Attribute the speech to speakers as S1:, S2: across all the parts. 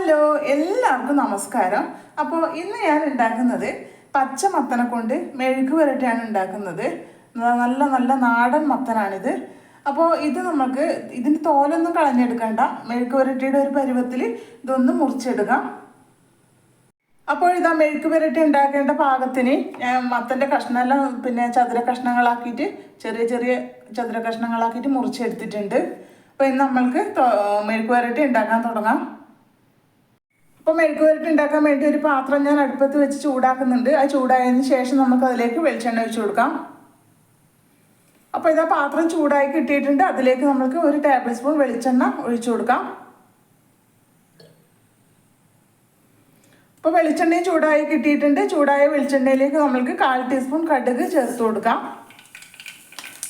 S1: Hello, എല്ലാവർക്കും നമസ്കാരം. അപ്പോൾ ഇന്ന് ഞാൻ ഉണ്ടാക്കുന്നത് പച്ച മത്തനെ കൊണ്ട് മെഴുക്ക് പുരട്ടിയാണ് ഉണ്ടാക്കുന്നത്. നല്ല നല്ല നാടൻ മത്തനാണിത്. അപ്പോൾ ഇത് നമുക്ക് ഇതിൻ്റെ തോലൊന്നും കളഞ്ഞെടുക്കണ്ട. മെഴുക്ക് പുരട്ടിയുടെ ഒരു പരുവത്തിൽ ഇതൊന്ന് മുറിച്ചെടുക്കാം. അപ്പോൾ ഇതാ മെഴുക്ക് പുരട്ടി ഉണ്ടാക്കേണ്ട പാകത്തിന് ഞാൻ മത്തൻ്റെ കഷ്ണമെല്ലാം ചതുര കഷ്ണങ്ങളാക്കിയിട്ട് ചെറിയ ചെറിയ ചതുര കഷ്ണങ്ങളാക്കിയിട്ട് മുറിച്ചെടുത്തിട്ടുണ്ട്. അപ്പോൾ ഇന്ന് നമ്മൾക്ക് മെഴുക്ക് പുരട്ടി ഉണ്ടാക്കാൻ തുടങ്ങാം. അപ്പോൾ മെഴുക്ക് പുരട്ടി ഉണ്ടാക്കാൻ വേണ്ടി ഒരു പാത്രം ഞാൻ അടുപ്പത്ത് വെച്ച് ചൂടാക്കുന്നുണ്ട്. ആ ചൂടായതിന് ശേഷം നമുക്ക് അതിലേക്ക് വെളിച്ചെണ്ണ ഒഴിച്ചു കൊടുക്കാം. അപ്പോൾ ഇതാ പാത്രം ചൂടായി കിട്ടിയിട്ടുണ്ട്. അതിലേക്ക് നമുക്ക് 1 ടേബിൾ സ്പൂൺ വെളിച്ചെണ്ണ ഒഴിച്ചു കൊടുക്കാം. അപ്പോൾ വെളിച്ചെണ്ണയും ചൂടായി കിട്ടിയിട്ടുണ്ട്. ചൂടായ വെളിച്ചെണ്ണയിലേക്ക് നമ്മൾക്ക് 1/4 ടീസ്പൂൺ കടുക് ചേർത്ത് കൊടുക്കാം.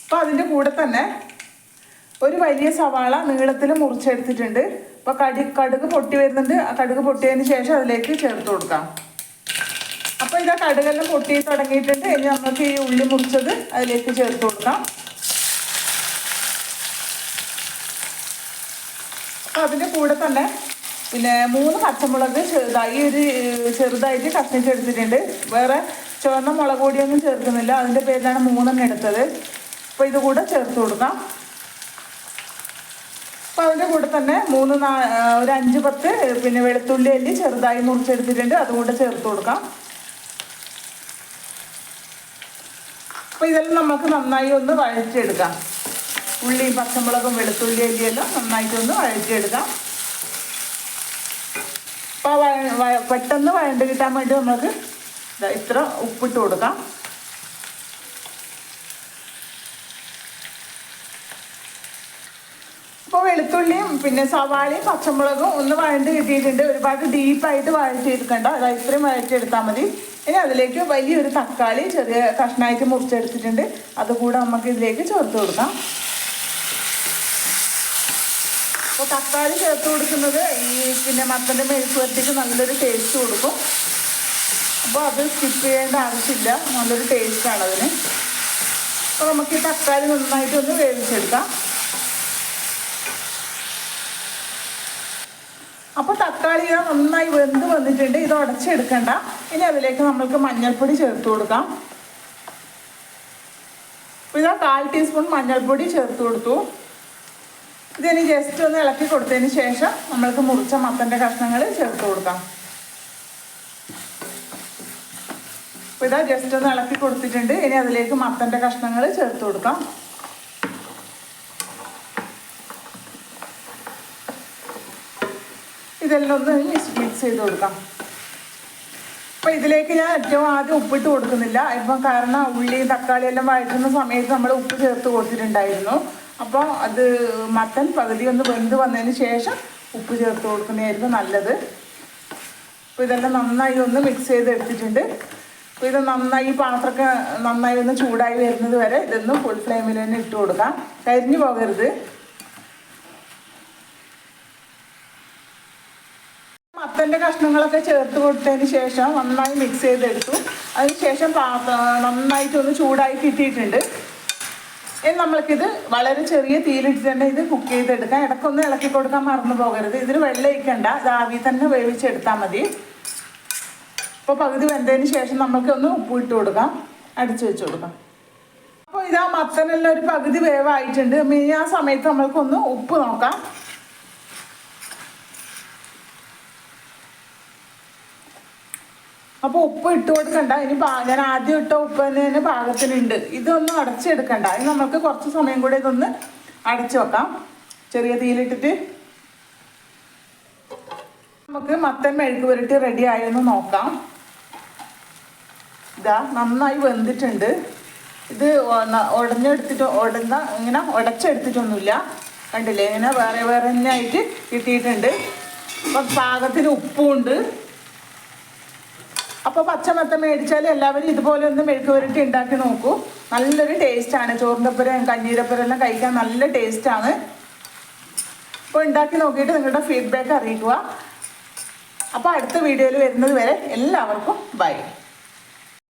S1: അപ്പോൾ അതിൻ്റെ കൂടെ തന്നെ ഒരു വലിയ സവാള നീളത്തിൽ മുറിച്ചെടുത്തിട്ടുണ്ട്. അപ്പോൾ കടുക് പൊട്ടി വരുന്നുണ്ട്. ആ കടുക് പൊട്ടിയതിന് ശേഷം അതിലേക്ക് ചേർത്ത് കൊടുക്കാം. അപ്പോൾ ഇതാ കടുകെല്ലാം പൊട്ടി തുടങ്ങിയിട്ടുണ്ട്. ഇനി നമുക്ക് ഈ ഉള്ളി മുറിച്ചത് അതിലേക്ക് ചേർത്ത് കൊടുക്കാം. അപ്പോൾ അതിൻ്റെ കൂടെ തന്നെ 3 പച്ചമുളക് ചെറുതായിട്ട് കഷ്ണിച്ചെടുത്തിട്ടുണ്ട്. വേറെ ചുവന്ന മുളക് പൊടിയൊന്നും ചേർക്കുന്നില്ല. അതിൻ്റെ പേരിലാണ് 3 എടുത്തത്. അപ്പോൾ ഇത് കൂടെ ചേർത്ത് കൊടുക്കാം. അപ്പോൾ അതിൻ്റെ കൂടെ തന്നെ ഒരു 5-10 വെളുത്തുള്ളി അല്ലി ചെറുതായി മുറിച്ചെടുത്തിട്ടുണ്ട്. അതുകൂടെ ചേർത്ത് കൊടുക്കാം. അപ്പോൾ ഇതെല്ലാം നമുക്ക് നന്നായി ഒന്ന് വഴറ്റിയെടുക്കാം. ഉള്ളിയും പച്ചമുളകും വെളുത്തുള്ളി അല്ലിയെല്ലാം നന്നായിട്ടൊന്ന് വഴറ്റിയെടുക്കാം. അപ്പോൾ പെട്ടെന്ന് വഴണ്ട് കിട്ടാൻ വേണ്ടി നമുക്ക് ഇത്ര ഉപ്പിട്ട് കൊടുക്കാം. അപ്പോൾ വെളുത്തുള്ളിയും സവാളയും പച്ചമുളകും ഒന്ന് വഴണ്ട് കിട്ടിയിട്ടുണ്ട്. ഒരുപാട് ഡീപ്പായിട്ട് വഴറ്റിയെടുക്കണ്ട. അതായത് ഇത്രയും വഴറ്റിയെടുത്താൽ മതി. ഇനി അതിലേക്ക് വലിയൊരു തക്കാളി ചെറിയ കഷ്ണമായിട്ട് മുറിച്ചെടുത്തിട്ടുണ്ട്. അതുകൂടെ നമുക്ക് ഇതിലേക്ക് ചേർത്ത് കൊടുക്കാം. അപ്പോൾ തക്കാളി ചേർത്ത് കൊടുക്കുന്നത് ഈ മത്തൻ്റെ മെഴുക്ക് പുരട്ടിക്ക് നല്ലൊരു ടേസ്റ്റ് കൊടുക്കും. അപ്പോൾ അത് സ്കിപ്പ് ചെയ്യേണ്ട ആവശ്യമില്ല. നല്ലൊരു ടേസ്റ്റാണ് അതിന്. അപ്പോൾ നമുക്ക് ഈ തക്കാളി നന്നായിട്ടൊന്ന് വേവിച്ചെടുക്കാം. അപ്പോൾ തക്കാളി നന്നായി വെന്ത് വന്നിട്ടുണ്ട്. ഇത് ഉടച്ചെടുക്കണ്ട. ഇനി അതിലേക്ക് നമ്മൾക്ക് മഞ്ഞൾപ്പൊടി ചേർത്ത് കൊടുക്കാം. അപ്പോൾ ഇതാ 1/4 ടീസ്പൂൺ മഞ്ഞൾപ്പൊടി ചേർത്ത് കൊടുത്തു. ഇതിനി ജസ്റ്റ് ഒന്ന് ഇളക്കി കൊടുത്തതിന് ശേഷം നമ്മൾക്ക് മുറിച്ച മത്തൻ്റെ കഷ്ണങ്ങൾ ചേർത്ത് കൊടുക്കാം. അപ്പോൾ ഇതാ ജസ്റ്റ് ഒന്ന് ഇളക്കി കൊടുത്തിട്ടുണ്ട്. ഇനി അതിലേക്ക് മത്തൻ്റെ കഷ്ണങ്ങൾ ചേർത്ത് കൊടുക്കാം. ഇതെല്ലാം ഒന്ന് മിക്സ് ചെയ്ത് കൊടുക്കാം. അപ്പോൾ ഇതിലേക്ക് ഞാൻ ഏറ്റവും ആദ്യം ഉപ്പിട്ട് കൊടുക്കുന്നില്ല. ഇപ്പം കാരണം ഉള്ളിയും തക്കാളിയെല്ലാം വഴറ്റുന്ന സമയത്ത് നമ്മൾ ഉപ്പ് ചേർത്ത് കൊടുത്തിട്ടുണ്ടായിരുന്നു. അപ്പോൾ അത് മത്തൻ പകുതി ഒന്ന് വെന്ത് വന്നതിന് ശേഷം ഉപ്പ് ചേർത്ത് കൊടുക്കുന്നതായിരുന്നു നല്ലത്. അപ്പോൾ ഇതെല്ലാം നന്നായി ഒന്ന് മിക്സ് ചെയ്ത് എടുത്തിട്ടുണ്ട്. അപ്പോൾ ഇത് നന്നായി പാത്രമൊക്കെ നന്നായി ഒന്ന് ചൂടായി വരുന്നത് വരെ ഇതൊന്ന് ഫുൾ ഫ്ലെയിമിൽ തന്നെ ഇട്ട് കൊടുക്കാം. കരിഞ്ഞു പോകരുത്. മത്തൻ്റെ കഷ്ണങ്ങളൊക്കെ ചേർത്ത് കൊടുത്തതിന് ശേഷം നന്നായി മിക്സ് ചെയ്തെടുത്തു. അതിന് ശേഷം നന്നായിട്ടൊന്ന് ചൂടായി കിട്ടിയിട്ടുണ്ട്. ഇനി നമ്മൾക്കിത് വളരെ ചെറിയ തീയിലിട്ട് തന്നെ ഇത് കുക്ക് ചെയ്തെടുക്കാം. ഇടയ്ക്കൊന്ന് ഇളക്കി കൊടുക്കാൻ മറന്നു പോകരുത്. ഇതിന് വെള്ളം ഒഴിക്കണ്ട. ഇത് ആവി തന്നെ വേവിച്ചെടുത്താൽ മതി. അപ്പോൾ പകുതി വെന്തതിന് ശേഷം നമുക്കൊന്ന് ഉപ്പ് ഇട്ട് കൊടുക്കാം. അടിച്ചു വെച്ച് കൊടുക്കാം. അപ്പോൾ ഇതാ മത്തനെല്ലാം ഒരു പകുതി വേവായിട്ടുണ്ട്. ആ സമയത്ത് നമ്മൾക്കൊന്ന് ഉപ്പ് നോക്കാം. അപ്പോൾ ഉപ്പ് ഇട്ട് കൊടുക്കണ്ട. ഇനി ഞാൻ ആദ്യം ഇട്ട ഉപ്പ് തന്നെ പാകത്തിനുണ്ട്. ഇതൊന്നും അടച്ചെടുക്കണ്ട. ഇനി നമുക്ക് കുറച്ച് സമയം കൂടെ ഇതൊന്ന് അടച്ചു വെക്കാം ചെറിയ തീയിലിട്ടിട്ട്. നമുക്ക് മത്തൻ മെഴുക്ക് പുരട്ടി റെഡി ആയെന്ന് നോക്കാം. ഇതാ നന്നായി വെന്തിട്ടുണ്ട്. ഇത് ഇങ്ങനെ ഉടച്ചെടുത്തിട്ടൊന്നുമില്ല. കണ്ടില്ലേ, ഇങ്ങനെ വേറെ വേറെ തന്നെ ആയിട്ട് കിട്ടിയിട്ടുണ്ട്. അപ്പം പാകത്തിന് ഉപ്പുമുണ്ട്. അപ്പോൾ പച്ചമത്തൻ മേടിച്ചാൽ എല്ലാവരും ഇതുപോലെ ഒന്ന് മെഴുക്ക് പുരട്ടി ഉണ്ടാക്കി നോക്കൂ. നല്ലൊരു ടേസ്റ്റാണ്. ചോറിൻ്റെ ഒപ്പരം കഞ്ഞീരൊപ്പരം എല്ലാം കഴിക്കാൻ നല്ല ടേസ്റ്റാണ്. അപ്പോൾ ഉണ്ടാക്കി നോക്കിയിട്ട് നിങ്ങളുടെ ഫീഡ്ബാക്ക് അറിയിക്കുക. അപ്പോൾ അടുത്ത വീഡിയോയിൽ വരുന്നത് വരെ എല്ലാവർക്കും ബൈ.